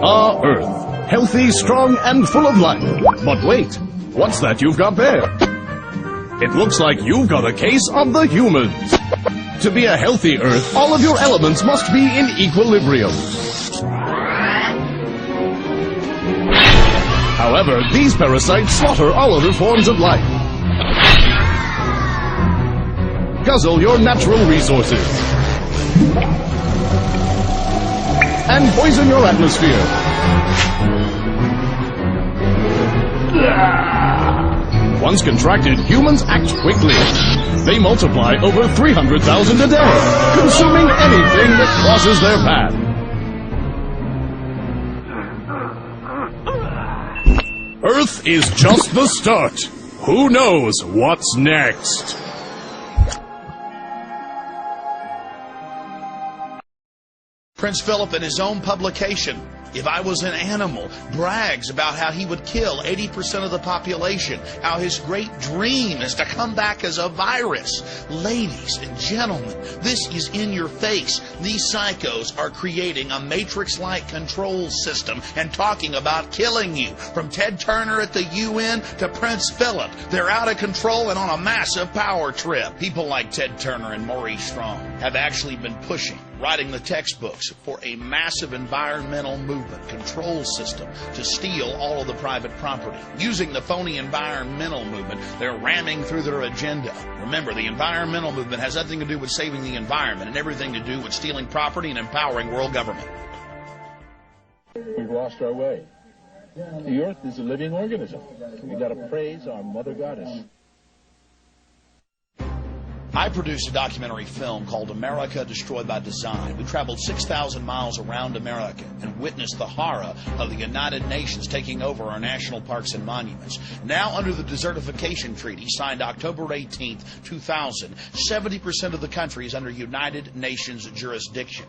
Ah, Earth. Healthy, strong, and full of life. But wait, what's that you've got there? It looks like you've got a case of the humans. To be a healthy Earth, all of your elements must be in equilibrium. However, these parasites slaughter all other forms of life. Guzzle your natural resources. And poison your atmosphere. Once contracted, humans act quickly. They multiply over 300,000 a day, consuming anything that crosses their path. Earth is just the start. Who knows what's next? Prince Philip, in his own publication, If I Was an Animal, brags about how he would kill 80% of the population, how his great dream is to come back as a virus. Ladies and gentlemen, this is in your face. These psychos are creating a matrix-like control system and talking about killing you. From Ted Turner at the UN to Prince Philip, they're out of control and on a massive power trip. People like Ted Turner and Maurice Strong have actually been writing the textbooks for a massive environmental movement control system to steal all of the private property. Using the phony environmental movement, they're ramming through their agenda. Remember, the environmental movement has nothing to do with saving the environment and everything to do with stealing property and empowering world government. We've lost our way. The Earth is a living organism. We've got to praise our Mother Goddess. I produced a documentary film called America Destroyed by Design. We traveled 6,000 miles around America and witnessed the horror of the United Nations taking over our national parks and monuments. Now, under the Desertification Treaty, signed October 18, 2000, 70% of the country is under United Nations jurisdiction.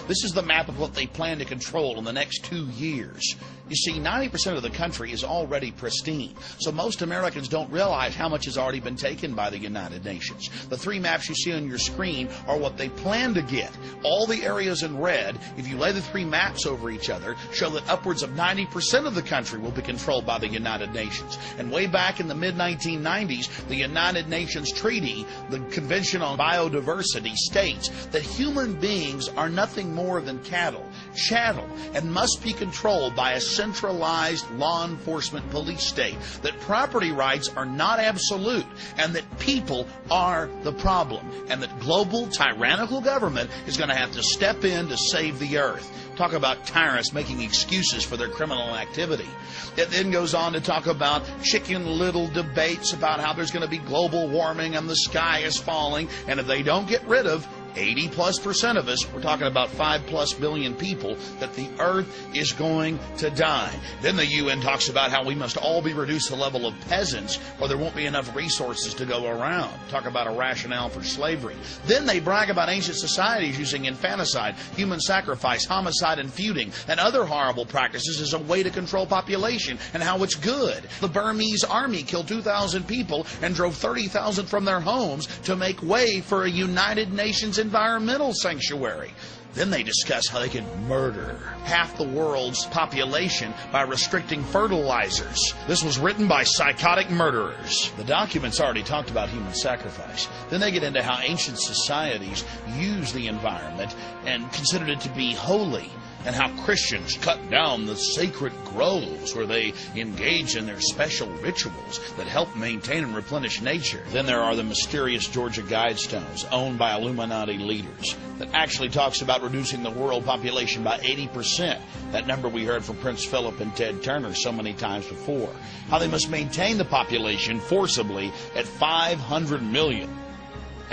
This is the map of what they plan to control in the next 2 years. You see, 90% of the country is already pristine, so most Americans don't realize how much has already been taken by the United Nations. The three maps you see on your screen are what they plan to get. All the areas in red, if you lay the three maps over each other, show that upwards of 90% of the country will be controlled by the United Nations. And way back in the mid-1990s, the United Nations Treaty, the Convention on Biodiversity, states that human beings are nothing more than cattle, chattel, and must be controlled by a centralized law enforcement police state, that property rights are not absolute, and that people are the problem, and that global tyrannical government is going to have to step in to save the earth. Talk about tyrants making excuses for their criminal activity. It then goes on to talk about chicken little debates about how there's going to be global warming and the sky is falling, and if they don't get rid of 80+% of us, we're talking about 5+ billion people, that the earth is going to die. Then the UN talks about how we must all be reduced to the level of peasants or there won't be enough resources to go around. Talk about a rationale for slavery. Then they brag about ancient societies using infanticide, human sacrifice, homicide, and feuding, and other horrible practices as a way to control population and how it's good. The Burmese army killed 2,000 people and drove 30,000 from their homes to make way for a United Nations environmental sanctuary. Then they discuss how they can murder half the world's population by restricting fertilizers. This was written by psychotic murderers. The documents already talked about human sacrifice. Then they get into how ancient societies used the environment and considered it to be holy, and how Christians cut down the sacred groves where they engage in their special rituals that help maintain and replenish nature. Then there are the mysterious Georgia Guidestones owned by Illuminati leaders that actually talks about reducing the world population by 80%. That number we heard from Prince Philip and Ted Turner so many times before. How they must maintain the population forcibly at 500 million.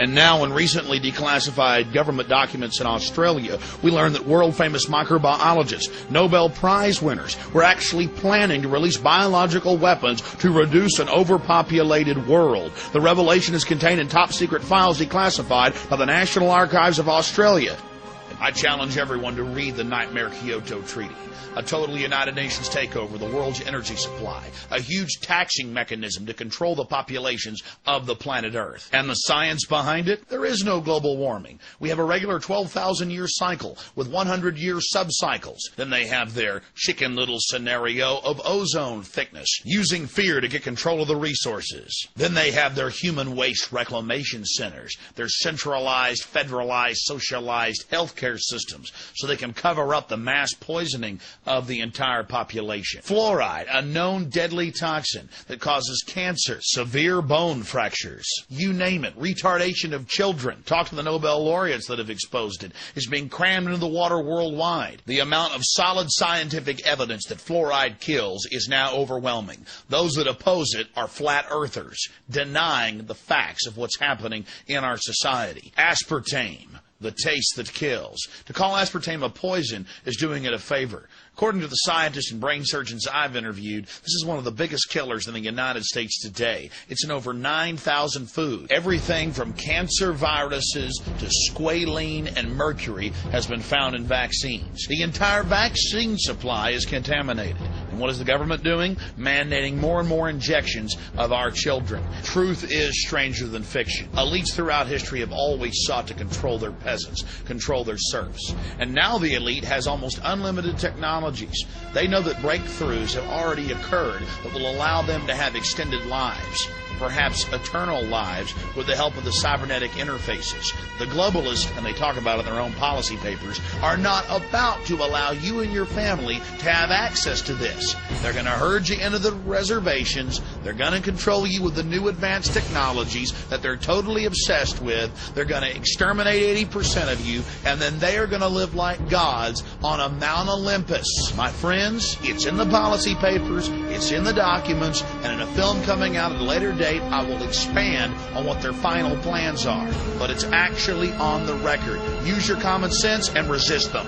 And now, in recently declassified government documents in Australia, we learned that world-famous microbiologists, Nobel Prize winners, were actually planning to release biological weapons to reduce an overpopulated world. The revelation is contained in top-secret files declassified by the National Archives of Australia. I challenge everyone to read the Nightmare Kyoto Treaty, a total United Nations takeover of the world's energy supply, a huge taxing mechanism to control the populations of the planet Earth. And the science behind it? There is no global warming. We have a regular 12,000-year cycle with 100-year subcycles. Then they have their chicken little scenario of ozone thickness, using fear to get control of the resources. Then they have their human waste reclamation centers, their centralized, federalized, socialized healthcare systems, so they can cover up the mass poisoning of the entire population. Fluoride, a known deadly toxin that causes cancer, severe bone fractures, you name it, retardation of children. Talk to the Nobel laureates that have exposed it. It's being crammed into the water worldwide. The amount of solid scientific evidence that fluoride kills is now overwhelming. Those that oppose it are flat earthers, denying the facts of what's happening in our society. Aspartame, the taste that kills. To call aspartame a poison is doing it a favor. According to the scientists and brain surgeons I've interviewed, this is one of the biggest killers in the United States today. It's in over 9,000 foods. Everything from cancer viruses to squalene and mercury has been found in vaccines. The entire vaccine supply is contaminated. And what is the government doing? Mandating more and more injections of our children. Truth is stranger than fiction. Elites throughout history have always sought to control their peasants, control their serfs. And now the elite has almost unlimited technology. They know that breakthroughs have already occurred that will allow them to have extended lives, perhaps eternal lives, with the help of the cybernetic interfaces. The globalists, and they talk about it in their own policy papers, are not about to allow you and your family to have access to this. They're going to herd you into the reservations. They're going to control you with the new advanced technologies that they're totally obsessed with. They're going to exterminate 80% of you, and then they are going to live like gods on a Mount Olympus. My friends, it's in the policy papers, it's in the documents, and in a film coming out at a later date, I will expand on what their final plans are. But it's actually on the record. Use your common sense and resist them.